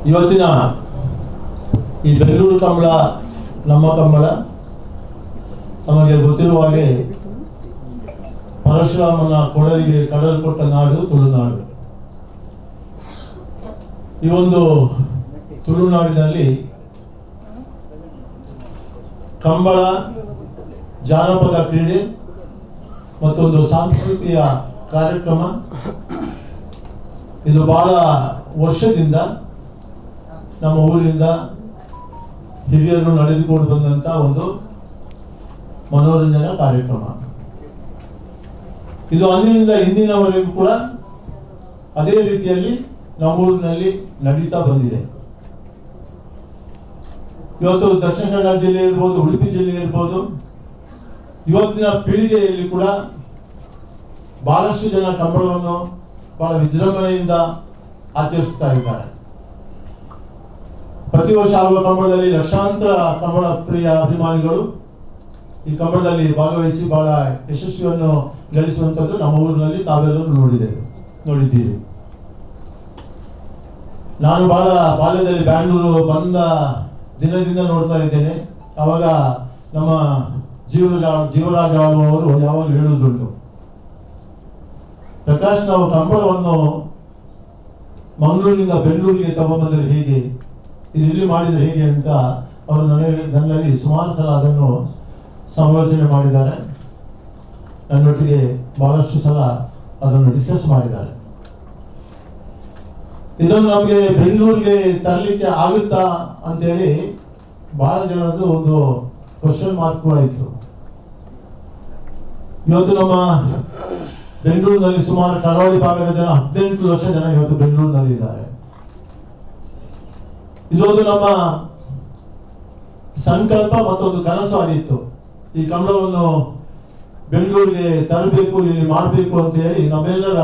ಇವತ್ತಿನ ಈ ಬೆಂಗಳೂರು ಕಂಬಳ ನಮ್ಮ ಕಂಬಳ ನಮಗೆ ಗೊತ್ತಿರುವ ಹಾಗೆ ಪರಶುರಾಮನ ಕೊಡಲಿಗೆ ಕಡಲು ಕೊಟ್ಟ ನಾಡು ತುಳುನಾಡು. ಈ ಒಂದು ತುಳುನಾಡಿನಲ್ಲಿ ಕಂಬಳ ಜಾನಪದ ಕ್ರೀಡೆ ಮತ್ತೊಂದು ಸಾಂಸ್ಕೃತಿಕ ಕಾರ್ಯಕ್ರಮ ಇದು ಬಹಳ ವರ್ಷದಿಂದ ನಮ್ಮ ಊರಿಂದ ಹಿರಿಯರು ನಡೆದುಕೊಂಡು ಬಂದಂತ ಒಂದು ಮನೋರಂಜನಾ ಕಾರ್ಯಕ್ರಮ. ಇದು ಅಂದಿನಿಂದ ಇಂದಿನವರೆಗೂ ಕೂಡ ಅದೇ ರೀತಿಯಲ್ಲಿ ನಮ್ಮೂರಿನಲ್ಲಿ ನಡೀತಾ ಬಂದಿದೆ. ಇವತ್ತು ದಕ್ಷಿಣ ಕನ್ನಡ ಜಿಲ್ಲೆ ಇರ್ಬೋದು, ಉಡುಪಿ ಜಿಲ್ಲೆ ಇರ್ಬೋದು, ಇವತ್ತಿನ ಪೀಳಿಗೆಯಲ್ಲಿ ಕೂಡ ಬಹಳಷ್ಟು ಜನ ಕಂಬಳವನ್ನು ಬಹಳ ವಿಜೃಂಭಣೆಯಿಂದ ಆಚರಿಸ್ತಾ ಇದ್ದಾರೆ. ಪ್ರತಿ ವರ್ಷ ಆಗುವ ಕಂಬಳದಲ್ಲಿ ಲಕ್ಷಾಂತರ ಕಂಬಳ ಪ್ರಿಯ ಅಭಿಮಾನಿಗಳು ಈ ಕಂಬಳದಲ್ಲಿ ಭಾಗವಹಿಸಿ ಬಹಳ ಯಶಸ್ವಿಯನ್ನು ಗಳಿಸುವಂಥದ್ದು ನಮ್ಮ ಊರಿನಲ್ಲಿ ತಾವೆಲ್ಲರೂ ನೋಡಿದ್ದೀರಿ. ನಾನು ಬಹಳ ಬಾಲ್ಯದಲ್ಲಿ ಬ್ಯಾಂಗ್ಳೂರು ಬಂದ ದಿನದಿಂದ ನೋಡ್ತಾ ಇದ್ದೇನೆ. ಆವಾಗ ನಮ್ಮ ಜೀವರಾಜ ಅವರು ಯಾವಾಗಲೂ ಹೇಳುವುದುಂಟು, ಪ್ರಕಾಶ್ ನಾವು ಕಂಬಳವನ್ನು ಮಂಗಳೂರಿನಿಂದ ಬೆಂಗಳೂರಿಗೆ ತಗೊಂಡ್ಬಂದರೆ ಹೇಗೆ, ಇದು ಇಲ್ಲಿ ಮಾಡಿದರೆ ಹೇಗೆ ಅಂತ ಅವರು ನನ್ನಲ್ಲಿ ಸುಮಾರು ಸಲ ಅದನ್ನು ಸಮಾಲೋಚನೆ ಮಾಡಿದ್ದಾರೆ. ನನ್ನೊಟ್ಟಿಗೆ ಬಹಳಷ್ಟು ಸಲ ಅದನ್ನು ಡಿಸ್ಕಸ್ ಮಾಡಿದ್ದಾರೆ. ಇದನ್ನು ನಮಗೆ ಬೆಂಗಳೂರಿಗೆ ತರಲಿಕ್ಕೆ ಆಗುತ್ತಾ ಅಂತೇಳಿ ಬಹಳ ಜನರದ್ದು ಒಂದು ಕ್ವಶನ್ ಮಾರ್ಕ್ ಕೂಡ ಇತ್ತು. ಇವತ್ತು ನಮ್ಮ ಬೆಂಗಳೂರಿನಲ್ಲಿ ಸುಮಾರು ಕರಾವಳಿ ಭಾಗದ ಜನ 18 ಲಕ್ಷ ಜನ ಇವತ್ತು ಬೆಂಗಳೂರಿನಲ್ಲಿ ಇದ್ದಾರೆ. ಇದೊಂದು ನಮ್ಮ ಸಂಕಲ್ಪ ಮತ್ತೊಂದು ಕನಸು ಆಗಿತ್ತು. ಈ ಕಂಬಳವನ್ನು ಬೆಂಗಳೂರಿಗೆ ತರಬೇಕು, ಇಲ್ಲಿ ಮಾಡಬೇಕು ಅಂತ ಹೇಳಿ ನಮ್ಮೆಲ್ಲರ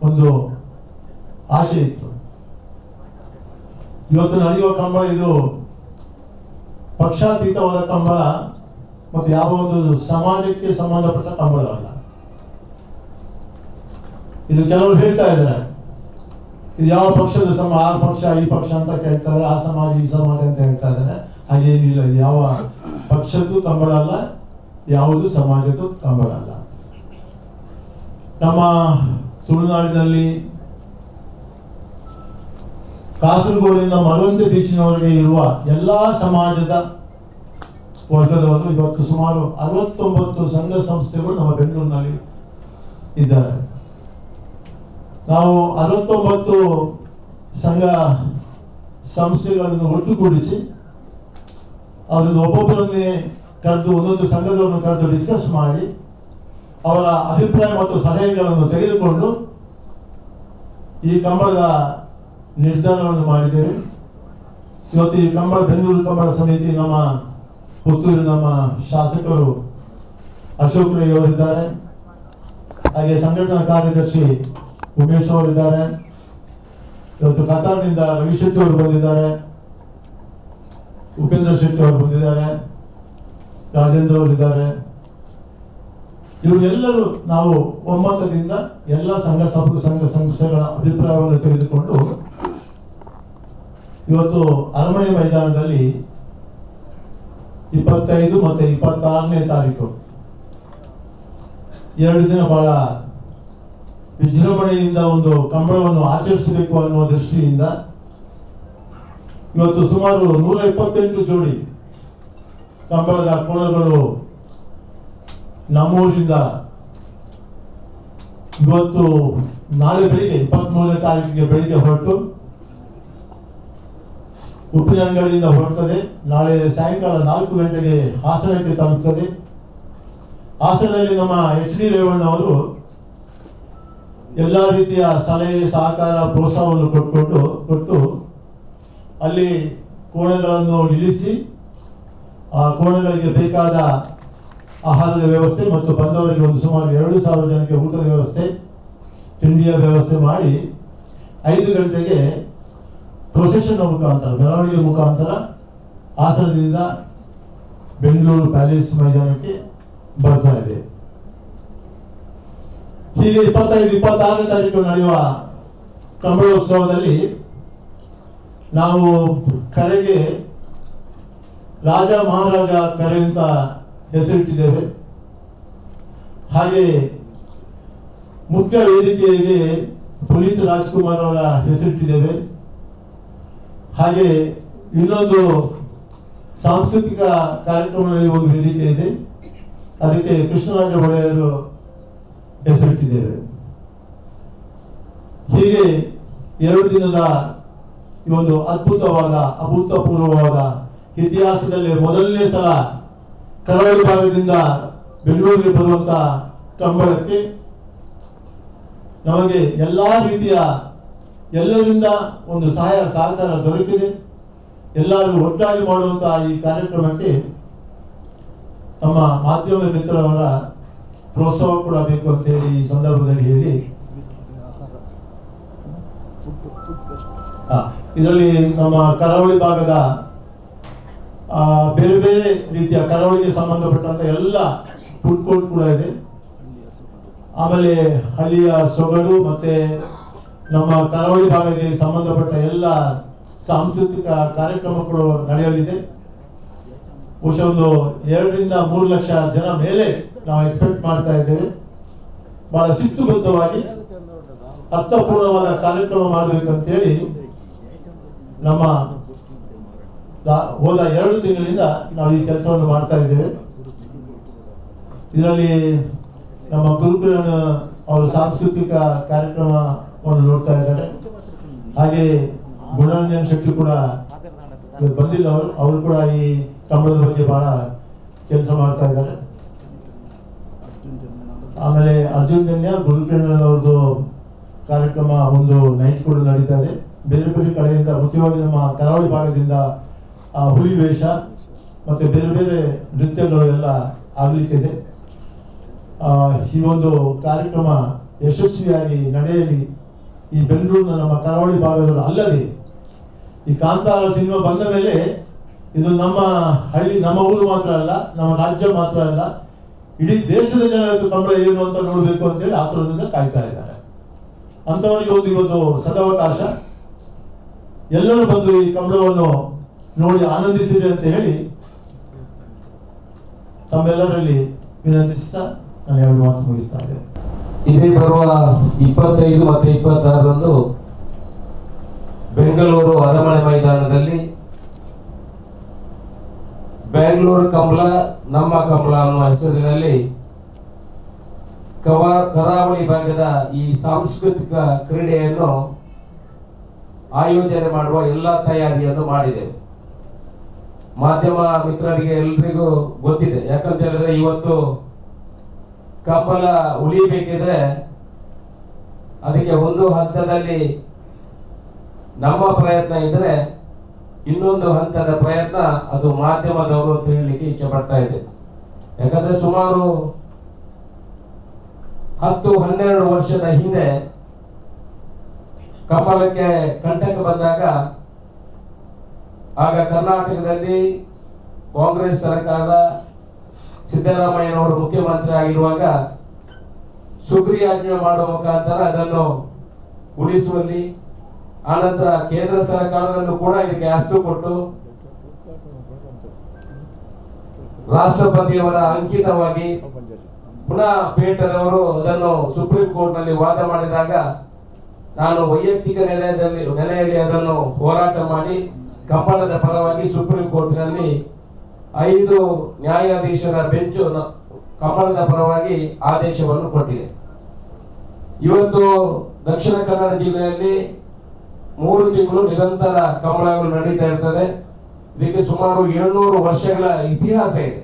ಒಂದು ಆಸೆ ಇತ್ತು. ಇವತ್ತು ನಡೆಯುವ ಕಂಬಳ ಇದು ಪಕ್ಷಾತೀತವಾದ ಕಂಬಳ ಮತ್ತು ಯಾವ ಒಂದು ಸಮಾಜಕ್ಕೆ ಸಂಬಂಧಪಟ್ಟ ಕಂಬಳ ಅಲ್ಲ. ಇದು ಕೆಲವರು ಹೇಳ್ತಾ ಇದ್ದಾರೆ, ಇದು ಯಾವ ಪಕ್ಷದ ಆ ಪಕ್ಷ ಈ ಪಕ್ಷ ಅಂತ ಕೇಳ್ತಾ ಇದ್ದಾರೆ, ಆ ಸಮಾಜ ಈ ಸಮಾಜ ಅಂತ ಹೇಳ್ತಾ ಇದ್ದಾರೆ. ಹಾಗೇನಿಲ್ಲ, ಇದು ಯಾವ ಪಕ್ಷದ್ದು ಕಂಬಳ ಅಲ್ಲ, ಯಾವುದು ಸಮಾಜದ್ದು ಕಂಬಳ ಅಲ್ಲ. ನಮ್ಮ ತುಳುನಾಡಿನಲ್ಲಿ ಕಾಸರಗೋಡಿನಿಂದ ಮರವಂತೆ ಬೀಚಿನವರೆಗೆ ಇರುವ ಎಲ್ಲಾ ಸಮಾಜದ ವರ್ಗದವರು ಇವತ್ತು ಸುಮಾರು 69 ಸಂಘ ಸಂಸ್ಥೆಗಳು ನಮ್ಮ ಬೆಂಗಳೂರಿನಲ್ಲಿ ಇದ್ದಾರೆ. ನಾವು 69 ಸಂಘ ಸಂಸ್ಥೆಗಳನ್ನು ಒಟ್ಟುಗೂಡಿಸಿ ಅವರನ್ನು ಒಬ್ಬೊಬ್ಬರನ್ನೇ ಕರೆದು ಒಂದೊಂದು ಸಂಘದವರನ್ನು ಕರೆದು ಡಿಸ್ಕಸ್ ಮಾಡಿ ಅವರ ಅಭಿಪ್ರಾಯ ಮತ್ತು ಸಲಹೆಗಳನ್ನು ತೆಗೆದುಕೊಂಡು ಈ ಕಂಬಳದ ನಿರ್ಧಾರವನ್ನು ಮಾಡಿದ್ದೇವೆ. ಇವತ್ತು ಈ ಬೆಂಗಳೂರು ಕಂಬಳ ಸಮಿತಿ ನಮ್ಮ ಪುತ್ತೂರು ನಮ್ಮ ಶಾಸಕರು ಅಶೋಕ್ ರೈ ಅವರಿದ್ದಾರೆ. ಹಾಗೆ ಸಂಘಟನಾ ಕಾರ್ಯದರ್ಶಿ ಉಮೇಶ್ ಅವರಿದ್ದಾರೆ. ಇವತ್ತು ಕತಾರ್ನಿಂದ ರವಿ ಶೆಟ್ಟಿ ಅವರು ಬಂದಿದ್ದಾರೆ, ಉಪೇಂದ್ರ ಶೆಟ್ಟಿ ಅವರು ಬಂದಿದ್ದಾರೆ, ರಾಜೇಂದ್ರ ಅವರಿದ್ದಾರೆ. ಇವರೆಲ್ಲರೂ ನಾವು ಒಮ್ಮತದಿಂದ ಎಲ್ಲ ಸಂಘ ಸಂಸ್ಥೆಗಳ ಅಭಿಪ್ರಾಯವನ್ನು ತೆಗೆದುಕೊಂಡು ಇವತ್ತು ಅರಮನೆ ಮೈದಾನದಲ್ಲಿ 25 ಮತ್ತು 26ನೇ ತಾರೀಕು 2 ದಿನ ಬಹಳ ವಿಜೃಂಭಣೆಯಿಂದ ಒಂದು ಕಂಬಳವನ್ನು ಆಚರಿಸಬೇಕು ಅನ್ನುವ ದೃಷ್ಟಿಯಿಂದ ಇವತ್ತು ಸುಮಾರು 128 ಜೋಡಿ ಕಂಬಳದ ಕೋಣಗಳು ನಮ್ಮೂರಿಂದ ಇವತ್ತು ನಾಳೆ ಬೆಳಿಗ್ಗೆ 23ನೇ ತಾರೀಕಿಗೆ ಬೆಳಿಗ್ಗೆ ಹೊರಟು ಉಪ್ಪಿನಂಗಡಿಯಿಂದ ಹೊರಡ್ತದೆ. ನಾಳೆ ಸಾಯಂಕಾಲ 4 ಗಂಟೆಗೆ ಹಾಸನಕ್ಕೆ ತಲುಪ್ತದೆ. ಹಾಸನದಲ್ಲಿ ನಮ್ಮ HD ರೇವಣ್ಣ ಅವರು ಎಲ್ಲ ರೀತಿಯ ಸಲಹೆ ಸಹಕಾರ ಪ್ರೋತ್ಸಾಹವನ್ನು ಕೊಟ್ಟು ಅಲ್ಲಿ ಕೋಣೆಗಳನ್ನು ನಿಲ್ಲಿಸಿ ಆ ಕೋಣೆಗಳಿಗೆ ಬೇಕಾದ ಆಹಾರದ ವ್ಯವಸ್ಥೆ ಮತ್ತು ಬಂದವರಿಗೆ ಒಂದು ಸುಮಾರು 2,000 ಜನಕ್ಕೆ ಊಟದ ವ್ಯವಸ್ಥೆ, ತಿಂಡಿಯ ವ್ಯವಸ್ಥೆ ಮಾಡಿ 5 ಗಂಟೆಗೆ ಪ್ರೊಸೆಷನ್ ಮುಖಾಂತರ ಮೆರವಣಿಗೆ ಮುಖಾಂತರ ಹಾಸನದಿಂದ ಬೆಂಗಳೂರು ಪ್ಯಾಲೇಸ್ ಮೈದಾನಕ್ಕೆ ಬರ್ತಾ ಇದೆ. ಹೀಗೆ 25, 26ನೇ ತಾರೀಕು ನಡೆಯುವ ಕಂಬಳೋತ್ಸವದಲ್ಲಿ ನಾವು ಕರೆಗೆ ರಾಜ ಮಹಾರಾಜ ಕರೆ ಅಂತ ಹೆಸರಿಟ್ಟಿದ್ದೇವೆ. ಹಾಗೆ ಮುಖ್ಯ ವೇದಿಕೆಗೆ ಪುನೀತ್ ರಾಜ್ಕುಮಾರ್ ಅವರ ಹೆಸರಿಟ್ಟಿದ್ದೇವೆ. ಹಾಗೆ ಇನ್ನೊಂದು ಸಾಂಸ್ಕೃತಿಕ ಕಾರ್ಯಕ್ರಮದಲ್ಲಿ ಒಂದು ವೇದಿಕೆ ಇದೆ, ಅದಕ್ಕೆ ಕೃಷ್ಣರಾಜ ಒಡೆಯರು ಹೆಸರಿಟ್ಟಿದ್ದೇವೆ. ಹೀಗೆ 2 ದಿನದ ಈ ಒಂದು ಅದ್ಭುತವಾದ ಅಭೂತಪೂರ್ವವಾದ ಇತಿಹಾಸದಲ್ಲಿ ಮೊದಲನೇ ಸಲ ಕರಾವಳಿ ಭಾಗದಿಂದ ಬೆಂಗಳೂರಿಗೆ ಬರುವಂತ ಕಂಬಳಕ್ಕೆ ನಮಗೆ ಎಲ್ಲ ರೀತಿಯ ಎಲ್ಲರಿಂದ ಒಂದು ಸಹಾಯ ಸಹಕಾರ ದೊರಕಿದೆ. ಎಲ್ಲರೂ ಒಟ್ಟಾಗಿ ಮಾಡುವಂತಹ ಈ ಕಾರ್ಯಕ್ರಮಕ್ಕೆ ತಮ್ಮ ಮಾಧ್ಯಮ ಮಿತ್ರರವರ ಪ್ರೋತ್ಸಾಹ ಕೂಡ ಬೇಕು ಅಂತ ಹೇಳಿ ಈ ಸಂದರ್ಭದಲ್ಲಿ ಹೇಳಿ, ಇದರಲ್ಲಿ ನಮ್ಮ ಕರಾವಳಿ ಭಾಗದ ಬೇರೆ ಬೇರೆ ರೀತಿಯ ಕರಾವಳಿಗೆ ಸಂಬಂಧಪಟ್ಟಂತ ಎಲ್ಲ ಫುಡ್ ಕೋರ್ಟ್ ಕೂಡ ಇದೆ. ಆಮೇಲೆ ಹಳ್ಳಿಯ ಸೊಗಡು ಮತ್ತೆ ನಮ್ಮ ಕರಾವಳಿ ಭಾಗಕ್ಕೆ ಸಂಬಂಧಪಟ್ಟ ಎಲ್ಲ ಸಾಂಸ್ಕೃತಿಕ ಕಾರ್ಯಕ್ರಮಗಳು ನಡೆಯಲಿದೆ. ಬಹುಶಃ ಒಂದು 2 ರಿಂದ 3 ಲಕ್ಷ ಜನ ಮೇಲೆ ನಾವು ಎಕ್ಸ್ಪೆಕ್ಟ್ ಮಾಡ್ತಾ ಇದ್ದೇವೆ. ಬಹಳ ಶಿಸ್ತುಬದ್ಧವಾಗಿ ಅರ್ಥಪೂರ್ಣವಾದ ಕಾರ್ಯಕ್ರಮ ಮಾಡಬೇಕಂತೇಳಿ ನಮ್ಮ ಹೋದ 2 ತಿಂಗಳಿಂದ ನಾವು ಈ ಕೆಲಸವನ್ನು ಮಾಡ್ತಾ ಇದ್ದೇವೆ. ಇದರಲ್ಲಿ ನಮ್ಮ ಗುರುಕಿರಣ್ ಅವರು ಸಾಂಸ್ಕೃತಿಕ ಕಾರ್ಯಕ್ರಮವನ್ನು ನೋಡ್ತಾ ಇದ್ದಾರೆ. ಹಾಗೆ ಗುಣರಂಜನ್ ಶೆಟ್ಟಿ ಕೂಡ ಬಂದಿಲ್ಲ, ಅವರು ಕೂಡ ಈ ಕಂಬಳದ ಬಗ್ಗೆ ಬಹಳ ಕೆಲಸ ಮಾಡ್ತಾ ಇದ್ದಾರೆ. ಆಮೇಲೆ ಅರ್ಜುನ್ ಜನ್ಯ ಗುರುಕಿರಣ್ ಅವ್ರದ್ದು ಕಾರ್ಯಕ್ರಮ ಒಂದು ನೈಟ್ ಕೂಡ ನಡೀತಾ ಇದೆ. ಬೇರೆ ಬೇರೆ ಕಡೆಯಿಂದ ಮುಖ್ಯವಾಗಿ ನಮ್ಮ ಕರಾವಳಿ ಭಾಗದಿಂದ ಹುಲಿ ವೇಷ ಮತ್ತೆ ಬೇರೆ ಬೇರೆ ನೃತ್ಯಗಳು ಎಲ್ಲ ಆಗಲಿಕ್ಕಿದೆ. ಈ ಒಂದು ಕಾರ್ಯಕ್ರಮ ಯಶಸ್ವಿಯಾಗಿ ನಡೆಯಲಿ. ಈ ಬೆಂಗಳೂರಿನ ನಮ್ಮ ಕರಾವಳಿ ಭಾಗದವರು ಅಲ್ಲದೆ ಈ ಕಾಂತಾರ ಸಿನಿಮಾ ಬಂದ ಮೇಲೆ ಇದು ನಮ್ಮ ಹಳ್ಳಿ ನಮ್ಮ ಊರು ಮಾತ್ರ ಅಲ್ಲ, ನಮ್ಮ ರಾಜ್ಯ ಮಾತ್ರ ಅಲ್ಲ, ಇಡೀ ದೇಶದ ಜನರು ಕಂಬಳ ಏನು ಅಂತ ನೋಡಬೇಕು ಅಂತೇಳಿ ಆತುರದಿಂದ ಕಾಯ್ತಾ ಇದ್ದಾರೆ. ಅಂಥವರಿಗೆ ಒಂದು ಇವತ್ತು ಸದಾವಕಾಶ, ಎಲ್ಲರೂ ಬಂದು ಈ ಕಂಬಳವನ್ನು ನೋಡಿ ಆನಂದಿಸಿರಿ ಅಂತ ಹೇಳಿ ತಮ್ಮೆಲ್ಲರಲ್ಲಿ ವಿನಂತಿಸ್ತಾ ನಾನು 2 ಮಾತು ಮುಗಿಸ್ತಾ ಇದ್ದೇನೆ. ಇದೇ ಬರುವ 25 ಮತ್ತು 26ರಂದು ಬೆಂಗಳೂರು ಅರಮನೆ ಮೈದಾನದಲ್ಲಿ ಬೆಂಗಳೂರು ಕಂಬಳ ನಮ್ಮ ಕಂಬಳ ಅನ್ನುವ ಹೆಸರಿನಲ್ಲಿ ಕರಾವಳಿ ಭಾಗದ ಈ ಸಾಂಸ್ಕೃತಿಕ ಕ್ರೀಡೆಯನ್ನು ಆಯೋಜನೆ ಮಾಡುವ ಎಲ್ಲ ತಯಾರಿಯನ್ನು ಮಾಡಿದೆವು. ಮಾಧ್ಯಮ ಮಿತ್ರರಿಗೆ ಎಲ್ರಿಗೂ ಗೊತ್ತಿದೆ. ಯಾಕಂತ ಹೇಳಿದ್ರೆ ಇವತ್ತು ಕಂಬಳ ಉಳಿಬೇಕಿದ್ರೆ ಅದಕ್ಕೆ ಒಂದು ಹಂತದಲ್ಲಿ ನಮ್ಮ ಪ್ರಯತ್ನ ಇದ್ರೆ ಇನ್ನೊಂದು ಹಂತದ ಪ್ರಯತ್ನ ಅದು ಮಾಧ್ಯಮದವರು ಅಂತ ಹೇಳಲಿಕ್ಕೆ ಇಚ್ಛೆ ಪಡ್ತಾ ಇದೆ. ಯಾಕಂದ್ರೆ ಸುಮಾರು 10-12 ವರ್ಷದ ಹಿಂದೆ ಕಂಬಳಕ್ಕೆ ಕಂಟಕ ಬಂದಾಗ ಆಗ ಕರ್ನಾಟಕದಲ್ಲಿ ಕಾಂಗ್ರೆಸ್ ಸರ್ಕಾರದ ಸಿದ್ದರಾಮಯ್ಯನವರು ಮುಖ್ಯಮಂತ್ರಿ ಆಗಿರುವಾಗ ಸುಗ್ರೀವಾಜ್ಞೆ ಮಾಡುವ ಮುಖಾಂತರ ಅದನ್ನು ಉಳಿಸುವಲ್ಲಿ, ಆನಂತರ ಕೇಂದ್ರ ಸರ್ಕಾರದಲ್ಲೂ ಕೂಡ ಇದಕ್ಕೆ ಅಸ್ತು ಕೊಟ್ಟು ರಾಷ್ಟ್ರಪತಿಯವರ ಅಂಕಿತವಾಗಿ ಪುನಃ ಪೀಠದವರು ಅದನ್ನು ಸುಪ್ರೀಂ ಕೋರ್ಟ್ ನಲ್ಲಿ ವಾದ ಮಾಡಿದಾಗ ನಾನು ವೈಯಕ್ತಿಕ ನೆಲೆಯಲ್ಲಿ ಅದನ್ನು ಹೋರಾಟ ಮಾಡಿ ಕಂಬಳದ ಪರವಾಗಿ ಸುಪ್ರೀಂ ಕೋರ್ಟ್ನಲ್ಲಿ 5 ನ್ಯಾಯಾಧೀಶರ ಬೆಂಚು ಕಂಬಳದ ಪರವಾಗಿ ಆದೇಶವನ್ನು ಕೊಟ್ಟಿದೆ. ಇವತ್ತು ದಕ್ಷಿಣ ಕನ್ನಡ ಜಿಲ್ಲೆಯಲ್ಲಿ 3 ತಿಂಗಳು ನಿರಂತರ ಕಂಬಳಗಳು ನಡೀತಾ ಇರ್ತದೆ. ಇದಕ್ಕೆ ಸುಮಾರು 700 ವರ್ಷಗಳ ಇತಿಹಾಸ ಇದೆ.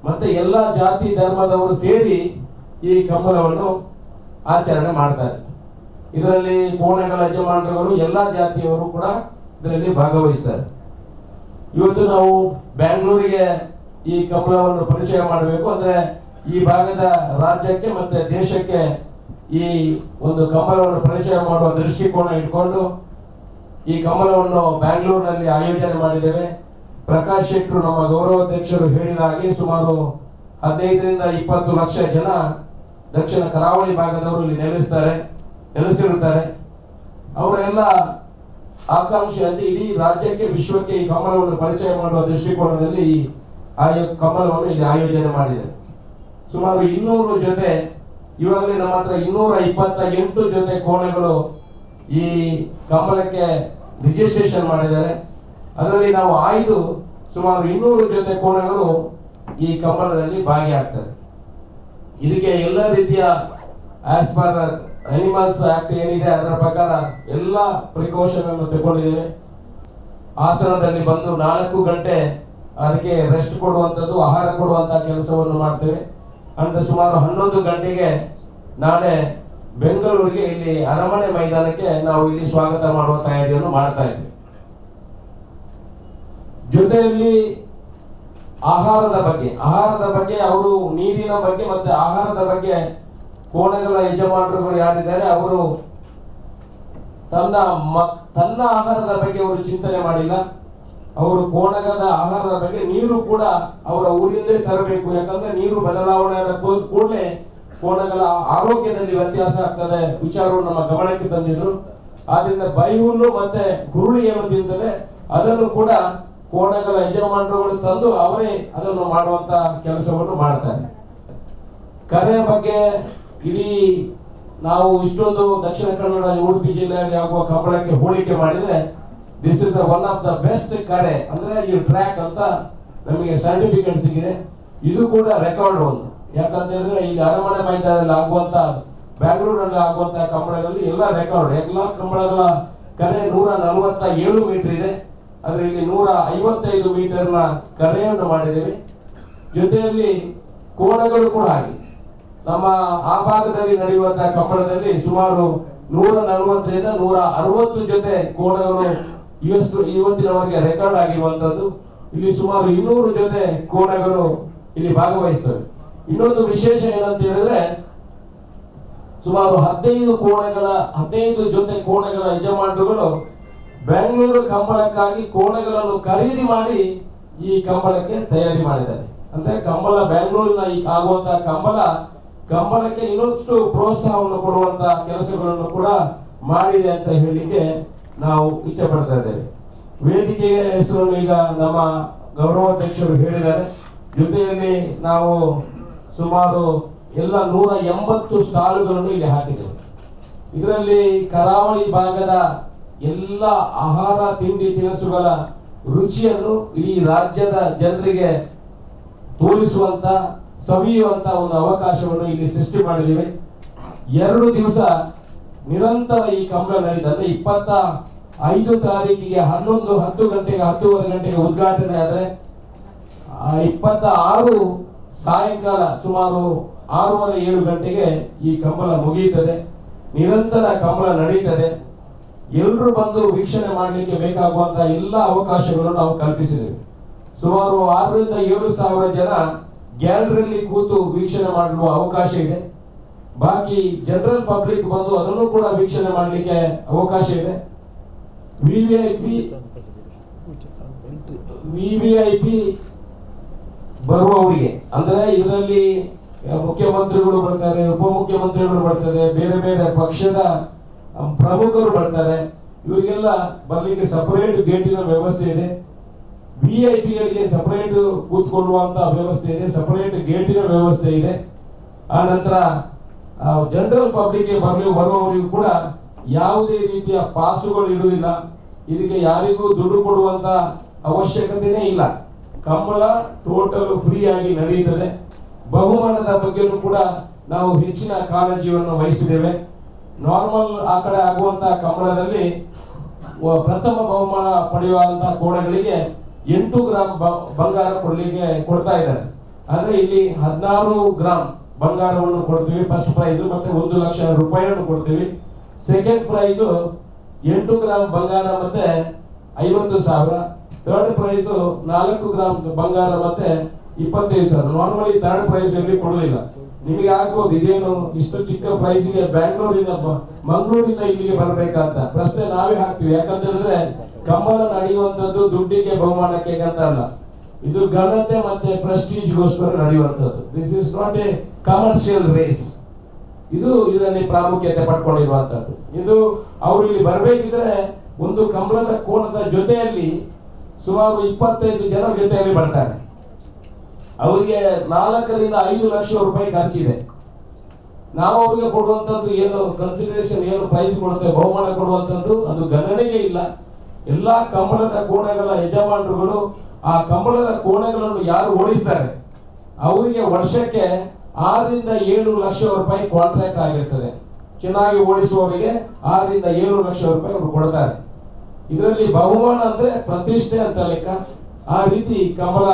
ಮತ್ತೆ ಎಲ್ಲ ಜಾತಿ ಧರ್ಮದವರು ಸೇರಿ ಈ ಕಂಬಳವನ್ನು ಆಚರಣೆ ಮಾಡ್ತಾರೆ. ಇದರಲ್ಲಿ ಕೋಣೆಗಳ ಯಜಮಾನರುಗಳು ಎಲ್ಲ ಜಾತಿಯವರು ಕೂಡ ಇದರಲ್ಲಿ ಭಾಗವಹಿಸ್ತಾರೆ. ಇವತ್ತು ನಾವು ಬೆಂಗಳೂರಿಗೆ ಈ ಕಂಬಳವನ್ನು ಪರಿಚಯ ಮಾಡಬೇಕು ಅಂದ್ರೆ ಈ ಭಾಗದ ರಾಜ್ಯಕ್ಕೆ ಮತ್ತೆ ದೇಶಕ್ಕೆ ಈ ಒಂದು ಕಂಬಳವನ್ನು ಪರಿಚಯ ಮಾಡುವ ದೃಷ್ಟಿಕೋನ ಇಟ್ಕೊಂಡು ಈ ಕಂಬಳವನ್ನು ಬೆಂಗಳೂರಿನಲ್ಲಿ ಆಯೋಜನೆ ಮಾಡಿದ್ದೇವೆ. ಪ್ರಕಾಶ್ ಶೆಟ್ಟರು ನಮ್ಮ ಗೌರವಾಧ್ಯಕ್ಷರು ಹೇಳಿದ ಹಾಗೆ ಸುಮಾರು 15 ರಿಂದ 20 ಲಕ್ಷ ಜನ ದಕ್ಷಿಣ ಕರಾವಳಿ ಭಾಗದವರು ಇಲ್ಲಿ ನೆಲೆಸಿರುತ್ತಾರೆ. ಅವರೆಲ್ಲ ಆಕಾಂಕ್ಷೆ ಅಂತ ಇಡೀ ರಾಜ್ಯಕ್ಕೆ ವಿಶ್ವಕ್ಕೆ ಈ ಕಮಲವನ್ನು ಪರಿಚಯ ಮಾಡುವ ದೃಷ್ಟಿಕೋನದಲ್ಲಿ ಈ ಕಮಲವನ್ನು ಇಲ್ಲಿ ಆಯೋಜನೆ ಮಾಡಿದೆ. ಸುಮಾರು 200 ಜೊತೆ, ಇವಾಗಲೇ ನಮ್ಮ ಹತ್ರ 228 ಜೊತೆ ಕೋಣೆಗಳು ಈ ಕಮಲಕ್ಕೆ ರಿಜಿಸ್ಟ್ರೇಷನ್ ಮಾಡಿದ್ದಾರೆ. ಅದರಲ್ಲಿ ನಾವು ಆಯ್ದು ಸುಮಾರು 200 ಜೊತೆ ಕೋಣೆಗಳು ಈ ಕಮಲದಲ್ಲಿ ಭಾಗಿಯಾಗ್ತದೆ. ಇದಕ್ಕೆ ಎಲ್ಲ ರೀತಿಯ ಆಸ್ ಪರ್ ಅನಿಮಲ್ಸ್ ಆಕ್ಟ್ ಏನಿದೆ ಅದರ ಪ್ರಕಾರ ಎಲ್ಲ ಪ್ರಿಕಾಷನ್ ಅನ್ನು ತಗೊಂಡಿದ್ದೇವೆ. ಆಸನದಲ್ಲಿ ಬಂದು 4 ಗಂಟೆ ಅದಕ್ಕೆ ರೆಸ್ಟ್ ಕೊಡುವಂಥದ್ದು, ಆಹಾರ ಕೊಡುವಂತಹ ಕೆಲಸವನ್ನು ಮಾಡ್ತೇವೆ. ಅಂತ ಸುಮಾರು 11 ಗಂಟೆಗೆ ನಾಳೆ ಬೆಂಗಳೂರಿಗೆ ಇಲ್ಲಿ ಅರಮನೆ ಮೈದಾನಕ್ಕೆ ನಾವು ಇಲ್ಲಿ ಸ್ವಾಗತ ಮಾಡುವ ತಯಾರಿಯನ್ನು ಮಾಡ್ತಾ ಇದ್ದೇವೆ. ಜೊತೆಯಲ್ಲಿ ಆಹಾರದ ಬಗ್ಗೆ ಅವರು ನೀರಿನ ಬಗ್ಗೆ ಮತ್ತೆ ಆಹಾರದ ಬಗ್ಗೆ ಕೋಣೆಗಳ ಯಜಮಾನರುಗಳು ಯಾರಿದ್ದಾರೆ ಅವರು ತನ್ನ ಆಹಾರದ ಬಗ್ಗೆ ಅವರು ಚಿಂತನೆ ಮಾಡಿಲ್ಲ. ಅವರು ಕೋಣಗದ ಆಹಾರದ ಬಗ್ಗೆ ನೀರು ಕೂಡ ಅವರ ಊರಿಂದಲೇ ತರಬೇಕು. ಯಾಕಂದ್ರೆ ನೀರು ಬದಲಾವಣೆ ಕೂಡಲೇ ಕೋಣಗಳ ಆರೋಗ್ಯದಲ್ಲಿ ವ್ಯತ್ಯಾಸ ಆಗ್ತದೆ ವಿಚಾರವನ್ನು ನಮ್ಮ ಗಮನಕ್ಕೆ ತಂದಿದ್ರು. ಆದ್ರಿಂದ ಬೈಹುಲ್ಲು ಮತ್ತೆ ಹುರುಳಿ ಏನು ತಿಂತದೆ ಅದನ್ನು ಕೂಡ ಕೋಣಗಳ ಯಜಮಾನರುಗಳು ತಂದು ಅವರೇ ಅದನ್ನು ಮಾಡುವಂತ ಕೆಲಸವನ್ನು ಮಾಡ್ತಾರೆ. ಕರೆ ಬಗ್ಗೆ ಇಡೀ ನಾವು ಇಷ್ಟೊಂದು ದಕ್ಷಿಣ ಕನ್ನಡ ಉಡುಪಿ ಜಿಲ್ಲೆಯಲ್ಲಿ ಆಗುವ ಕಮಲಕ್ಕೆ ಹೋಲಿಕೆ ಮಾಡಿದ್ರೆ this is the one of the best ಕರೆ ಅಂದ್ರೆ ಈ ಟ್ರ್ಯಾಕ್ ಅಂತ ನಮಗೆ ಸರ್ಟಿಫಿಕೇಟ್ ಸಿಗಿದೆ. ಇದು ಕೂಡ ರೆಕಾರ್ಡ್ ಒಂದು. ಯಾಕಂತ ಹೇಳಿದ್ರೆ ಇಲ್ಲಿ ಅರಮನೆ ಮೈದಾನದಲ್ಲಿ ಆಗುವಂತ ಬ್ಯಾಂಗ್ಳೂರಲ್ಲಿ ಆಗುವಂತಹ ಕಂಬಳಗಳಲ್ಲಿ ಎಲ್ಲ ರೆಕಾರ್ಡ್, ಎಲ್ಲ ಕಂಬಳಗಳ ಕರೆ 147 ಮೀಟರ್ ಇದೆ. ಆದ್ರೆ ಇಲ್ಲಿ 155 ಮೀಟರ್ನ ಕರೆಯನ್ನು ಮಾಡಿದ್ದೇವೆ. ಜೊತೆಯಲ್ಲಿ ಕೋಣಗಳು ಕೂಡ ಹಾಗೆ ನಮ್ಮ ಆ ಭಾಗದಲ್ಲಿ ನಡೆಯುವಂತಹ ಕಂಬಳದಲ್ಲಿ ಸುಮಾರು 140ರಿಂದ 160 ಜೊತೆ ಕೋಣಗಳು ಇವತ್ತಿನವರೆಗೆ ರೆಕಾರ್ಡ್ ಆಗಿರುವಂತದ್ದು. ಇಲ್ಲಿ ಸುಮಾರು 200 ಜೊತೆ ಕೋಣಗಳು ಇಲ್ಲಿ ಭಾಗವಹಿಸ್ತವೆ. ಇನ್ನೊಂದು ವಿಶೇಷ ಏನಂತ ಹೇಳಿದ್ರೆ ಸುಮಾರು 15 ಜೊತೆ ಕೋಣೆಗಳ ಯಜಮಾನರುಗಳು ಬೆಂಗಳೂರು ಕಂಬಳಕ್ಕಾಗಿ ಕೋಣೆಗಳನ್ನು ಖರೀದಿ ಮಾಡಿ ಈ ಕಂಬಳಕ್ಕೆ ತಯಾರಿ ಮಾಡಿದ್ದಾರೆ. ಅಂದ್ರೆ ಕಂಬಳ ಬೆಂಗಳೂರಿನ ಈ ಆಗುವಂತಹ ಕಂಬಳಕ್ಕೆ ಇನ್ನೊಂದು ಪ್ರೋತ್ಸಾಹವನ್ನು ಕೊಡುವಂತಹ ಕೆಲಸಗಳನ್ನು ಕೂಡ ಮಾಡಿದೆ ಅಂತ ಹೇಳಲಿಕ್ಕೆ ನಾವು ಇಚ್ಛೆ ಪಡ್ತಾ ಇದ್ದೇವೆ. ವೇದಿಕೆಯ ಹೆಸರನ್ನು ಈಗ ನಮ್ಮ ಗೌರವಾಧ್ಯಕ್ಷರು ಹೇಳಿದ್ದಾರೆ. ಜೊತೆಯಲ್ಲಿ ನಾವು ಸುಮಾರು ಎಲ್ಲ 180 ಸ್ಟಾಲ್ಗಳನ್ನು ಇಲ್ಲಿ ಹಾಕಿದ್ದೇವೆ. ಇದರಲ್ಲಿ ಕರಾವಳಿ ಭಾಗದ ಎಲ್ಲ ಆಹಾರ ತಿಂಡಿ ತಿನಿಸುಗಳ ರುಚಿಯನ್ನು ಇಡೀ ರಾಜ್ಯದ ಜನರಿಗೆ ತೋರಿಸುವಂತ ಸವಿಯುವಂತ ಒಂದು ಅವಕಾಶವನ್ನು ಇಲ್ಲಿ ಸೃಷ್ಟಿ ಮಾಡಿದ್ದೇವೆ. 2 ದಿವಸ ನಿರಂತರ ಈ ಕಂಬಳ ನಡೀತದೆ. ಅಂದ್ರೆ 25 ತಾರೀಕಿಗೆ 10 ಗಂಟೆಗೆ 10:30 ಗಂಟೆಗೆ ಉದ್ಘಾಟನೆ ಆದರೆ 26 ಸಾಯಂಕಾಲ ಸುಮಾರು 6:30-7 ಗಂಟೆಗೆ ಈ ಕಂಬಳ ಮುಗಿಯುತ್ತದೆ. ನಿರಂತರ ಕಂಬಳ ನಡೀತದೆ. ಎಲ್ಲರೂ ಬಂದು ವೀಕ್ಷಣೆ ಮಾಡಲಿಕ್ಕೆ ಬೇಕಾಗುವಂತಹ ಎಲ್ಲ ಅವಕಾಶಗಳನ್ನು ನಾವು ಕಲ್ಪಿಸಿದ್ದೇವೆ. ಸುಮಾರು 6,000-7 ಸಾವಿರ ಜನ ಗ್ಯಾಲರಿಯಲ್ಲಿ ಕೂತು ವೀಕ್ಷಣೆ ಮಾಡುವ ಅವಕಾಶ ಇದೆ. ಬಾಕಿ ಜನರಲ್ ಪಬ್ಲಿಕ್ ಬಂದು ಅದನ್ನು ಕೂಡ ವೀಕ್ಷಣೆ ಮಾಡಲಿಕ್ಕೆ ಅವಕಾಶ ಇದೆ. ವಿವಿಐಪಿ ಬರುವವರಿಗೆ ಅಂದ್ರೆ ಇದರಲ್ಲಿ ಮುಖ್ಯಮಂತ್ರಿಗಳು ಬರ್ತಾರೆ, ಉಪಮುಖ್ಯಮಂತ್ರಿಗಳು ಬರ್ತಾರೆ, ಬೇರೆ ಬೇರೆ ಪಕ್ಷದ ಪ್ರಮುಖರು ಬರ್ತಾರೆ. ಇವರಿಗೆಲ್ಲ ಬರ್ಲಿಕ್ಕೆ ಸಪರೇಟ್ ಗೇಟಿನ ವ್ಯವಸ್ಥೆ ಇದೆ. ವಿಐಪಿಗಳಿಗೆ ಸಪರೇಟ್ ಕೂತ್ಕೊಳ್ಳುವಂತ ವ್ಯವಸ್ಥೆ ಇದೆ, ಸಪರೇಟ್ ಗೇಟಿನ ವ್ಯವಸ್ಥೆ ಇದೆ. ಆ ನಂತರ ಜನರಲ್ ಪಬ್ಲಿಕ್ ಬರುವವರಿಗೂ ಕೂಡ ಯಾವುದೇ ರೀತಿಯ ಪಾಸುಗಳು ಇರುವುದಿಲ್ಲ. ಇದಕ್ಕೆ ಯಾರಿಗೂ ದುಡ್ಡು ಕೊಡುವಂತ ಅವಶ್ಯಕತೆನೇ ಇಲ್ಲ. ಕಂಬಳ ಟೋಟಲ್ ಫ್ರೀ ಆಗಿ ನಡೆಯುತ್ತದೆ. ಬಹುಮಾನದ ಬಗ್ಗೆಯೂ ಕೂಡ ನಾವು ಹೆಚ್ಚಿನ ಕಾಳಜಿಯನ್ನು ವಹಿಸಿದ್ದೇವೆ. ನಾರ್ಮಲ್ ಆ ಕಡೆ ಆಗುವಂತಹ ಕಂಬಳದಲ್ಲಿ ಪ್ರಥಮ ಬಹುಮಾನ ಪಡೆಯುವಂತಹ ಕೋಣೆಗಳಿಗೆ 8 ಗ್ರಾಂ ಬಂಗಾರ ಕೊಡ್ತಾ ಇದ್ದಾರೆ. ಆದ್ರೆ ಇಲ್ಲಿ 16 ಗ್ರಾಂ ಬಂಗಾರವನ್ನು ಕೊಡ್ತೀವಿ ಫಸ್ಟ್ ಪ್ರೈಸ್, ಮತ್ತೆ 1 ಲಕ್ಷ ರೂಪಾಯಿಯನ್ನು ಕೊಡ್ತೀವಿ. ಸೆಕೆಂಡ್ ಪ್ರೈಸ್ 8 ಗ್ರಾಂ ಬಂಗಾರ ಮತ್ತೆ 50,000. ಥರ್ಡ್ ಪ್ರೈಸ್ 4 ಗ್ರಾಂ ಬಂಗಾರ ಮತ್ತೆ 25,000. ನಾರ್ಮಲಿ ಥರ್ಡ್ ಪ್ರೈಸ್ ಎಲ್ಲಿ ಕೊಡಲಿಲ್ಲ. ನಿಮಗೆ ಆಗ್ಬೋದು ಇದೇನು ಇಷ್ಟು ಚಿಕ್ಕ ಪ್ರೈಸ್ಗೆ ಮಂಗಳೂರಿಂದ ಇಲ್ಲಿಗೆ ಬರ್ಬೇಕಂತ ಪ್ರಶ್ನೆ ನಾವೇ ಹಾಕ್ತಿವಿ. ಯಾಕಂತಂದ್ರೆ ಕಂಬಳ ನಡೆಯುವಂತದ್ದು ದುಡ್ಡಿಗೆ ಬಹುಮಾನಕ್ಕೆ ಅಂತ ಅಲ್ಲ, ಇದು ಘನತೆ ಮತ್ತೆ ಪ್ರೆಸ್ಟೀಜ್ಗೋಸ್ಕರ ನಡೆಯುವಂತದ್ದು. This is not a commercial race. ಇದು ಇದರಲ್ಲಿ ಪ್ರಾಮುಖ್ಯತೆ ಪಡ್ಕೊಂಡಿರುವಂತದ್ದು. ಇದು ಅವರು ಇಲ್ಲಿ ಬರ್ಬೇಕಿದ್ರೆ ಒಂದು ಕಂಬಳದ ಕೋಣದ ಜೊತೆಯಲ್ಲಿ ಸುಮಾರು 25 ಜನ ಜೊತೆಯಲ್ಲಿ ಬರ್ತಾರೆ. ಅವರಿಗೆ 4 ರಿಂದ 5 ಲಕ್ಷ ರೂಪಾಯಿ ಖರ್ಚಿದೆ. ನಾವು ಅವರಿಗೆ ಕೊಡುವಂಥದ್ದು ಏನು ಕನ್ಸಿಡರೇಷನ್, ಏನು ಪ್ರೈಸ್ ಕೊಡುತ್ತೆ, ಬಹುಮಾನ ಕೊಡುವಂಥದ್ದು ಅದು ಗಣನೆಗೆ ಇಲ್ಲ. ಎಲ್ಲಾ ಕಂಬಳದ ಕೋಣೆಗಳ ಯಜಮಾನರುಗಳು ಆ ಕಂಬಳದ ಕೋಣೆಗಳನ್ನು ಯಾರು ಓಡಿಸ್ತಾರೆ ಅವರಿಗೆ ವರ್ಷಕ್ಕೆ 6 ರಿಂದ 7 ಲಕ್ಷ ರೂಪಾಯಿ ಕಾಂಟ್ರಾಕ್ಟ್ ಆಗಿರ್ತದೆ. ಚೆನ್ನಾಗಿ ಓಡಿಸುವವರಿಗೆ 6 ರಿಂದ 7 ಲಕ್ಷ ರೂಪಾಯಿ ಅವರು ಕೊಡ್ತಾರೆ. ಇದರಲ್ಲಿ ಬಹುಮಾನ ಅಂದ್ರೆ ಪ್ರತಿಷ್ಠೆ ಅಂತ ಲೆಕ್ಕ. ಆ ರೀತಿ ಕಂಬಳ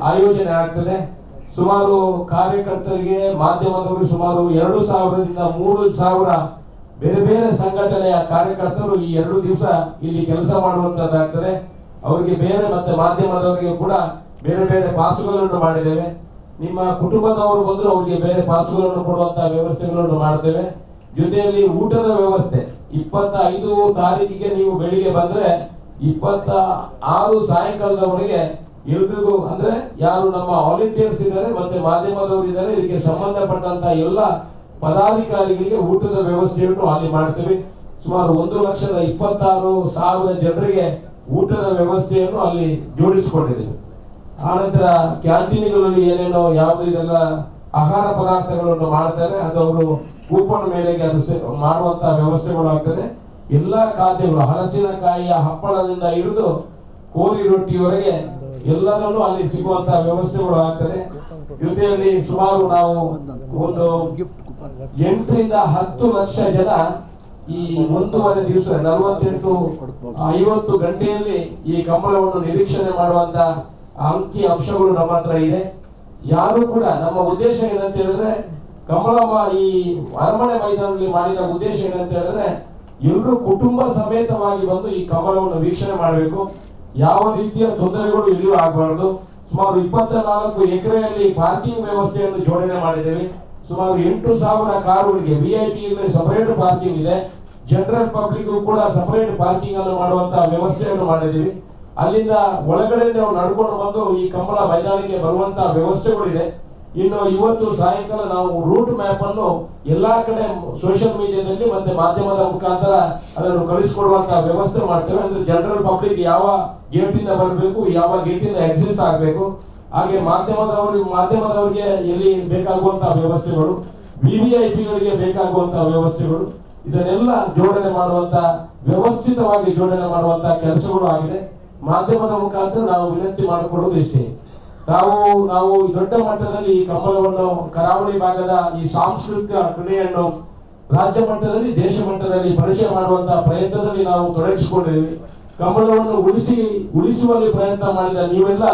ಆಯೋಜನೆ ಆಗ್ತದೆ. ಸುಮಾರು ಕಾರ್ಯಕರ್ತರಿಗೆ, ಮಾಧ್ಯಮದವರು ಸುಮಾರು 2,000 ರಿಂದ 3,000 ಬೇರೆ ಬೇರೆ ಸಂಘಟನೆಯ ಕಾರ್ಯಕರ್ತರು ಈ 2 ದಿವಸ ಇಲ್ಲಿ ಕೆಲಸ ಮಾಡುವಂತದ್ದಾಗ್ತದೆ. ಅವರಿಗೆ ಬೇರೆ ಮತ್ತೆ ಮಾಧ್ಯಮದವರಿಗೆ ಕೂಡ ಬೇರೆ ಬೇರೆ ಪಾಸುಗಳನ್ನು ಮಾಡಿದ್ದೇವೆ. ನಿಮ್ಮ ಕುಟುಂಬದವರು ಬಂದರೂ ಅವರಿಗೆ ಬೇರೆ ಪಾಸುಗಳನ್ನು ಕೊಡುವಂತಹ ವ್ಯವಸ್ಥೆಗಳನ್ನು ಮಾಡ್ತೇವೆ. ಜೊತೆಯಲ್ಲಿ ಊಟದ ವ್ಯವಸ್ಥೆ 25 ತಾರೀಕಿಗೆ ನೀವು ಬೆಳಿಗ್ಗೆ ಬಂದ್ರೆ 26 ಸಾಯಂಕಾಲದವರೆಗೆ ಎಲ್ರಿಗೂ, ಅಂದ್ರೆ ಯಾರು ನಮ್ಮ ವಾಲಂಟಿಯರ್ಸ್ ಇದ್ದಾರೆ ಮತ್ತೆ ಮಾಧ್ಯಮದವರು ಇದ್ದಾರೆ, ಇದಕ್ಕೆ ಸಂಬಂಧಪಟ್ಟಂತ ಎಲ್ಲ ಪದಾಧಿಕಾರಿಗಳಿಗೆ ಊಟದ ವ್ಯವಸ್ಥೆಯನ್ನು ಅಲ್ಲಿ ಮಾಡ್ತೇವೆ. ಸುಮಾರು 1,26,000 ಜನರಿಗೆ ಊಟದ ವ್ಯವಸ್ಥೆಯನ್ನು ಅಲ್ಲಿ ಜೋಡಿಸಿಕೊಂಡಿದ್ದೇವೆ. ಆನಂತರ ಕ್ಯಾಂಟೀನ್ಗಳಲ್ಲಿ ಏನೇನೋ ಯಾವುದು ಇದೆಲ್ಲ ಆಹಾರ ಪದಾರ್ಥಗಳನ್ನು ಮಾಡ್ತಾರೆ, ಅದು ಅವರು ಕೂಪನ್ ಮೇಲೆಗೆ ಅದು ಮಾಡುವಂತಹ ವ್ಯವಸ್ಥೆಗಳು ಆಗ್ತದೆ. ಎಲ್ಲಾ ಖಾದ್ಯಗಳು, ಹಲಸಿನಕಾಯಿಯ ಹಪ್ಪಳದಿಂದ ಹಿಡಿದು ಕೋರಿ ರೊಟ್ಟಿಯವರೆಗೆ ಎಲ್ಲರಲ್ಲೂ ಅಲ್ಲಿ ಸಿಗುವಂತಹ ವ್ಯವಸ್ಥೆಗಳು ಆಗ್ತದೆ. ಜೊತೆಯಲ್ಲಿ ಸುಮಾರು ನಾವು ಒಂದು 8 ರಿಂದ 10 ಲಕ್ಷ ಜನ ಈ 1.5 ದಿವಸ 48-50 ಗಂಟೆಯಲ್ಲಿ ಈ ಕಂಬಳವನ್ನು ನಿರೀಕ್ಷಣೆ ಮಾಡುವಂತ ಅಂಕಿ ಅಂಶಗಳು ನಮ್ಮ ಹತ್ರ ಇದೆ. ಯಾರು ಕೂಡ, ನಮ್ಮ ಉದ್ದೇಶ ಏನಂತ ಹೇಳಿದ್ರೆ, ಕಂಬಳಮ್ಮ ಈ ಅರಮನೆ ಮೈದಾನದಲ್ಲಿ ಮಾಡಿದ ಉದ್ದೇಶ ಏನಂತ ಹೇಳಿದ್ರೆ, ಎಲ್ಲರೂ ಕುಟುಂಬ ಸಮೇತವಾಗಿ ಬಂದು ಈ ಕಂಬಳವನ್ನು ವೀಕ್ಷಣೆ ಮಾಡಬೇಕು. ಯಾವ ರೀತಿಯ ತೊಂದರೆಗಳು ಇಲ್ಲಿಯೂ ಆಗಬಾರದು. ಸುಮಾರು 24 ಎಕರೆಯಲ್ಲಿ ಪಾರ್ಕಿಂಗ್ ವ್ಯವಸ್ಥೆಯನ್ನು ಜೋಡಣೆ ಮಾಡಿದ್ದೇವೆ. ಸುಮಾರು 8,000 ಕಾರುಗಳಿಗೆ VIP ಸಪರೇಟ್ ಪಾರ್ಕಿಂಗ್ ಇದೆ. ಜನರಲ್ ಪಬ್ಲಿಕ್ ಕೂಡ ಸಪರೇಟ್ ಪಾರ್ಕಿಂಗ್ ಅನ್ನು ಮಾಡುವಂತಹ ವ್ಯವಸ್ಥೆಯನ್ನು ಮಾಡಿದ್ದೀವಿ. ಅಲ್ಲಿಂದ ಒಳಗಡೆ ನಾವು ನಡ್ಕೊಂಡು ಬಂದು ಈ ಕಂಬಳ ಮೈದಾನಕ್ಕೆ ಬರುವಂತಹ ವ್ಯವಸ್ಥೆಗಳಿದೆ. ಇನ್ನು ಇವತ್ತು ಸಾಯಂಕಾಲ ನಾವು ರೂಟ್ ಮ್ಯಾಪ್ ಅನ್ನು ಎಲ್ಲಾ ಕಡೆ ಸೋಷಿಯಲ್ ಮೀಡಿಯಾದಲ್ಲಿ ಮತ್ತೆ ಮಾಧ್ಯಮದ ಮುಖಾಂತರ ಅದನ್ನು ಕಳಿಸಿಕೊಡುವಂತಹ ವ್ಯವಸ್ಥೆ ಮಾಡ್ತೇವೆ. ಅಂದ್ರೆ ಜನರಲ್ ಪಬ್ಲಿಕ್ ಯಾವ ಗೇಟ್ ಇಂದ ಬರಬೇಕು, ಯಾವ ಗೇಟ್ ಇಂದ ಎಕ್ಸಿಸ್ಟ್ ಆಗಬೇಕು, ಹಾಗೆ ಮಾಧ್ಯಮದವರಿಗೆ ಎಲ್ಲಿ ಬೇಕಾಗುವಂತಹ ವ್ಯವಸ್ಥೆಗಳು, VVIPಗಳಿಗೆ ಬೇಕಾಗುವಂತಹ ವ್ಯವಸ್ಥೆಗಳು, ಇದನ್ನೆಲ್ಲ ಜೋಡಣೆ ಮಾಡುವಂತಹ, ವ್ಯವಸ್ಥಿತವಾಗಿ ಜೋಡಣೆ ಮಾಡುವಂತಹ ಕೆಲಸಗಳು ಆಗಿದೆ. ಮಾಧ್ಯಮದ ಮುಖಾಂತರ ನಾವು ವಿನಂತಿ ಮಾಡಿಕೊಳ್ಳುವುದು ಇಷ್ಟೇ. ನಾವು ದೊಡ್ಡ ಮಟ್ಟದಲ್ಲಿ ಈ ಕಂಬಳವನ್ನು, ಕರಾವಳಿ ಭಾಗದ ಈ ಸಾಂಸ್ಕೃತಿಕ ಕ್ರೀಡೆಯನ್ನು ರಾಜ್ಯ ಮಟ್ಟದಲ್ಲಿ, ದೇಶ ಮಟ್ಟದಲ್ಲಿ ಪರಿಚಯ ಮಾಡುವಂತಹ ಪ್ರಯತ್ನದಲ್ಲಿ ನಾವು ತೊಡಗಿಸಿಕೊಂಡಿದ್ದೀವಿ. ಕಂಬಳವನ್ನು ಉಳಿಸುವಲ್ಲಿ ಪ್ರಯತ್ನ ಮಾಡಿದ ನೀವೆಲ್ಲ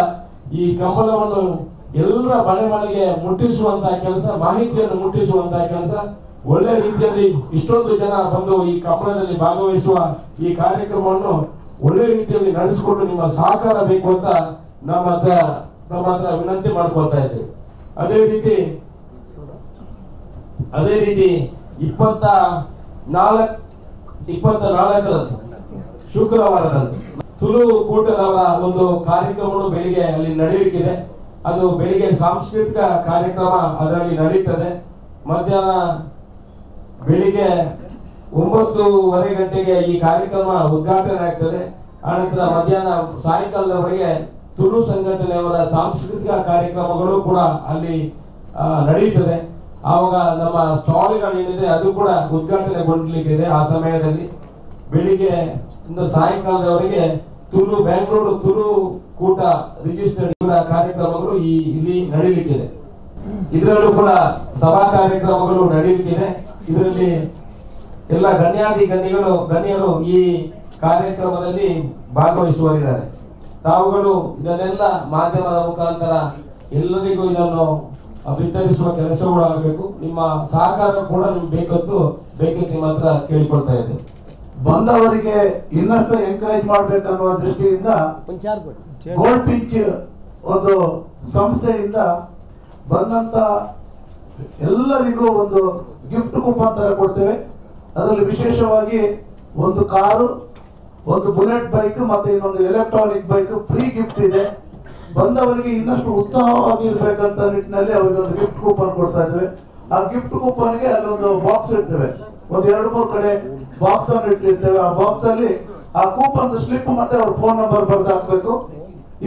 ಈ ಕಂಬಳವನ್ನು ಎಲ್ಲ ಮನೆಗೆ ಮುಟ್ಟಿಸುವಂತಹ ಕೆಲಸ, ಮಾಹಿತಿಯನ್ನು ಮುಟ್ಟಿಸುವಂತಹ ಕೆಲಸ, ಒಳ್ಳೆ ರೀತಿಯಲ್ಲಿ ಇಷ್ಟೊಂದು ಜನ ಬಂದು ಈ ಕಂಬಳದಲ್ಲಿ ಭಾಗವಹಿಸುವ ಈ ಕಾರ್ಯಕ್ರಮವನ್ನು ಒಳ್ಳೆ ರೀತಿಯಲ್ಲಿ ನಡೆಸಿಕೊಂಡು ನಿಮ್ಮ ಸಹಕಾರ ಬೇಕು ಅಂತ ನಮ್ಮ ಹತ್ರ ವಿನಂತಿ ಮಾಡ್ಕೊಳ್ತಾ ಇದ್ದೇವೆ. ಅದೇ ರೀತಿ 24 ಶುಕ್ರವಾರದಂದು ತುಳು ಕೂಟದವರ ಒಂದು ಕಾರ್ಯಕ್ರಮವನ್ನು ಬೆಳಿಗ್ಗೆ ಅಲ್ಲಿ ನಡೆಯಲಿಕ್ಕಿದೆ. ಅದು ಬೆಳಿಗ್ಗೆ ಸಾಂಸ್ಕೃತಿಕ ಕಾರ್ಯಕ್ರಮ ಅದರಲ್ಲಿ ನಡೀತದೆ. ಮಧ್ಯಾಹ್ನ ಬೆಳಿಗ್ಗೆ 9:30 ಗಂಟೆಗೆ ಈ ಕಾರ್ಯಕ್ರಮ ಉದ್ಘಾಟನೆ ಆಗ್ತದೆ. ಆನಂತರ ಮಧ್ಯಾಹ್ನ ಸಾಯಂಕಾಲದವರೆಗೆ ತುಳು ಸಂಘಟನೆಯವರ ಸಾಂಸ್ಕೃತಿಕ ಕಾರ್ಯಕ್ರಮಗಳು ಕೂಡ ಅಲ್ಲಿ ನಡೆಯುತ್ತದೆ. ಆವಾಗ ನಮ್ಮ ಸ್ಟಾಲ್ಗಳೇನಿದೆ ಅದು ಕೂಡ ಉದ್ಘಾಟನೆಗೊಳ್ಳಲಿಕ್ಕಿದೆ. ಆ ಸಮಯದಲ್ಲಿ ಬೆಳಿಗ್ಗೆ ಇಂದ ಸಾಯಂಕಾಲದವರೆಗೆ ಬೆಂಗಳೂರು ತುಳು ಕೂಟ ರಿಜಿಸ್ಟರ್ಡ್ ಕಾರ್ಯಕ್ರಮಗಳು ಇಲ್ಲಿ ನಡೆಯಲಿಕ್ಕಿದೆ. ಇದರಲ್ಲೂ ಕೂಡ ಸಭಾ ಕಾರ್ಯಕ್ರಮಗಳು ನಡೆಯಲಿಕ್ಕಿದೆ. ಇದರಲ್ಲಿ ಎಲ್ಲ ಗಣ್ಯರು ಈ ಕಾರ್ಯಕ್ರಮದಲ್ಲಿ ಭಾಗವಹಿಸುವರಿದ್ದಾರೆ. ತಾವುಗಳು ಇದನ್ನೆಲ್ಲ ಮಾಧ್ಯಮದ ಮುಖಾಂತರ ಎಲ್ಲರಿಗೂ ಇದನ್ನು ವಿತರಿಸುವ ಕೆಲಸಗಳು ಆಗಬೇಕು. ನಿಮ್ಮ ಸಹಕಾರ ಕೂಡ ನಿಮ್ಗೆ ಬೇಕಂತ ನಿಮ್ಮ ಹತ್ರ ಕೇಳಿಕೊಳ್ತಾ ಇದ್ದೇವೆ. ಬಂದವರಿಗೆ ಇನ್ನಷ್ಟು ಎಂಕರೇಜ್ ಮಾಡ್ಬೇಕನ್ನುವ ದೃಷ್ಟಿಯಿಂದ ಗೋಲ್ಡ್ ಪಿಂಚ್ ಒಂದು ಸಂಸ್ಥೆಯಿಂದ ಬಂದಂತ ಎಲ್ಲರಿಗೂ ಒಂದು ಗಿಫ್ಟ್ ಕೂಪನ್ ತರ ಕೊಡ್ತೇವೆ. ಅದರಲ್ಲಿ ವಿಶೇಷವಾಗಿ ಒಂದು ಕಾರು, ಒಂದು ಬುಲೆಟ್ ಬೈಕ್ ಮತ್ತೆ ಇನ್ನೊಂದು ಎಲೆಕ್ಟ್ರಾನಿಕ್ ಬೈಕ್ ಫ್ರೀ ಗಿಫ್ಟ್ ಇದೆ. ಬಂದವರಿಗೆ ಇನ್ನಷ್ಟು ಉತ್ಸಾಹವಾಗಿರ್ಬೇಕಂತ ನಿಟ್ಟಿನಲ್ಲಿ ಅವರಿಗೆ ಒಂದು ಗಿಫ್ಟ್ ಕೂಪನ್ ಕೊಡ್ತಾ ಇದ್ದೇವೆ. ಆ ಗಿಫ್ಟ್ ಕೂಪನ್ಗೆ ಅಲ್ಲೊಂದು ಬಾಕ್ಸ್ ಇರ್ತೇವೆ. ಒಂದು 2-3 ಕಡೆ ಬಾಕ್ಸ್ ಅನ್ನು ಇಟ್ಟಿರ್ತೇವೆ. ಆ ಬಾಕ್ಸ್ ಅಲ್ಲಿ ಆ ಕೂಪನ್ ಸ್ಲಿಪ್ ಮತ್ತೆ ಅವ್ರ ಫೋನ್ ನಂಬರ್ ಬರೆದು ಹಾಕ್ಬೇಕು.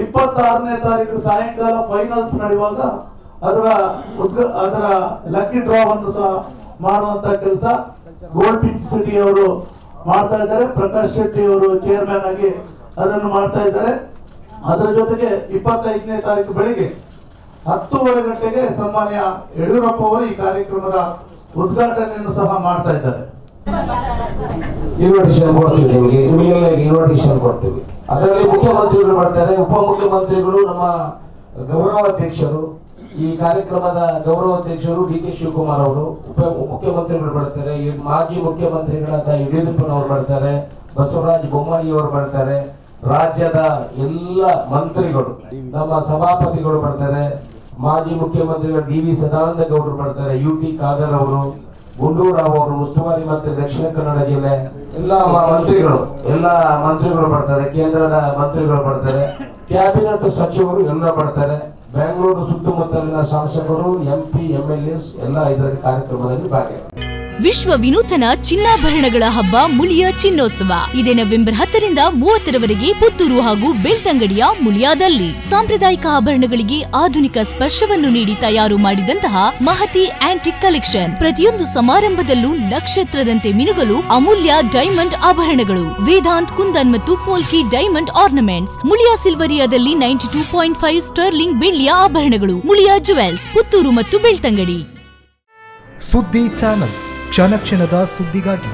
26ನೇ ತಾರೀಕು ಸಾಯಂಕಾಲ ಫೈನಲ್ಸ್ ನಡೆಯುವಾಗ ಅದರ ಲಕ್ಕಿ ಡ್ರಾವನ್ನು ಸಹ ಮಾಡುವಂತ ಕೆಲಸ ಗೋಲ್ಡ್ ಪಿಂಕ್ ಸಿಟಿ ಅವರು ಮಾಡ್ತಾ ಇದ್ದಾರೆ. ಪ್ರಕಾಶ್ ಶೆಟ್ಟಿ ಅವರು ಚೇರ್ಮನ್ ಆಗಿ ಅದನ್ನು ಮಾಡ್ತಾ ಇದ್ದಾರೆ. ಅದರ ಜೊತೆಗೆ 25ನೇ ತಾರೀಕು ಬೆಳಿಗ್ಗೆ 10:30 ಗಂಟೆಗೆ ಸನ್ಮಾನ್ಯ ಯಡಿಯೂರಪ್ಪ ಅವರು ಈ ಕಾರ್ಯಕ್ರಮದ ಉದ್ಘಾಟನೆಯನ್ನು ಸಹ ಮಾಡ್ತಾ ಇದ್ದಾರೆ. ಇನ್ವಿಟೇಷನ್ ಕೊಡ್ತೀವಿ, ನಿಮಗೆ ಇನ್ವಿಟೇಷನ್ ಕೊಡ್ತೀವಿ. ಅದರಲ್ಲಿ ಮುಖ್ಯಮಂತ್ರಿಗಳು ಬರ್ತಾರೆ, ಉಪಮುಖ್ಯಮಂತ್ರಿಗಳು, ನಮ್ಮ ಗೌರವಾಧ್ಯಕ್ಷರು, ಈ ಕಾರ್ಯಕ್ರಮದ ಗೌರವಾಧ್ಯಕ್ಷರು ಡಿ ಕೆ ಶಿವಕುಮಾರ್ ಅವರು, ಮುಖ್ಯಮಂತ್ರಿಗಳು ಬರ್ತಾರೆ, ಮಾಜಿ ಮುಖ್ಯಮಂತ್ರಿಗಳಾದ ಯಡಿಯೂರಪ್ಪನವರು ಬರ್ತಾರೆ, ಬಸವರಾಜ ಬೊಮ್ಮಾಯಿ ಅವರು ಬರ್ತಾರೆ, ರಾಜ್ಯದ ಎಲ್ಲ ಮಂತ್ರಿಗಳು, ನಮ್ಮ ಸಭಾಪತಿಗಳು ಬರ್ತಾರೆ, ಮಾಜಿ ಮುಖ್ಯಮಂತ್ರಿಗಳು ಡಿ ವಿ ಸದಾನಂದ ಗೌಡರು ಬರ್ತಾರೆ, ಯು ಟಿ ಖಾದರ್ ಅವರು, ಗುಂಡೂರಾವ್ ಅವರು, ಉಸ್ತುವಾರಿ ಮಂತ್ರಿ ದಕ್ಷಿಣ ಕನ್ನಡ ಜಿಲ್ಲೆ, ಎಲ್ಲ ಮಂತ್ರಿಗಳು ಬರ್ತಾರೆ, ಕೇಂದ್ರದ ಮಂತ್ರಿಗಳು ಬರ್ತಾರೆ, ಕ್ಯಾಬಿನೆಟ್ ಸಚಿವರು ಎಲ್ಲ ಬರ್ತಾರೆ, ಬೆಂಗಳೂರು ಸುತ್ತಮುತ್ತಲಿನ ಶಾಸಕರು, MP, MLAs ಎಲ್ಲ ಇದರ ಕಾರ್ಯಕ್ರಮದಲ್ಲಿ ಭಾಗಿಯಾಗಿದ್ದಾರೆ. ವಿಶ್ವ ವಿನೂತನ ಚಿನ್ನಾಭರಣಗಳ ಹಬ್ಬ ಮುಳಿಯ ಚಿನ್ನೋತ್ಸವ ಇದೇ ನವೆಂಬರ್ 10ರಿಂದ 30ರವರೆಗೆ ಪುತ್ತೂರು ಹಾಗೂ ಬೆಳ್ತಂಗಡಿಯ ಮುಳಿಯಾದಲ್ಲಿ. ಸಾಂಪ್ರದಾಯಿಕ ಆಭರಣಗಳಿಗೆ ಆಧುನಿಕ ಸ್ಪರ್ಶವನ್ನು ನೀಡಿ ತಯಾರು ಮಾಡಿದಂತಹ ಮಹತಿ ಆಂಟಿಕ್ ಕಲೆಕ್ಷನ್. ಪ್ರತಿಯೊಂದು ಸಮಾರಂಭದಲ್ಲೂ ನಕ್ಷತ್ರದಂತೆ ಮಿನುಗಲು ಅಮೂಲ್ಯ ಡೈಮಂಡ್ ಆಭರಣಗಳು. ವೇದಾಂತ್, ಕುಂದನ್ ಮತ್ತು ಪೋಲ್ಕಿ ಡೈಮಂಡ್ ಆರ್ನಮೆಂಟ್ಸ್. ಮುಳಿಯಾ ಸಿಲ್ವರಿಯಾದಲ್ಲಿ 92.5 ಸ್ಟರ್ಲಿಂಗ್ ಬೆಳ್ಳಿಯ ಆಭರಣಗಳು. ಮುಳಿಯಾ ಜುವೆಲ್ಸ್, ಪುತ್ತೂರು ಮತ್ತು ಬೆಳ್ತಂಗಡಿ. ಸುದ್ದಿ ಚಾನಲ್, ಕ್ಷಣ ಕ್ಷಣದ ಸುದ್ದಿಗಾಗಿ.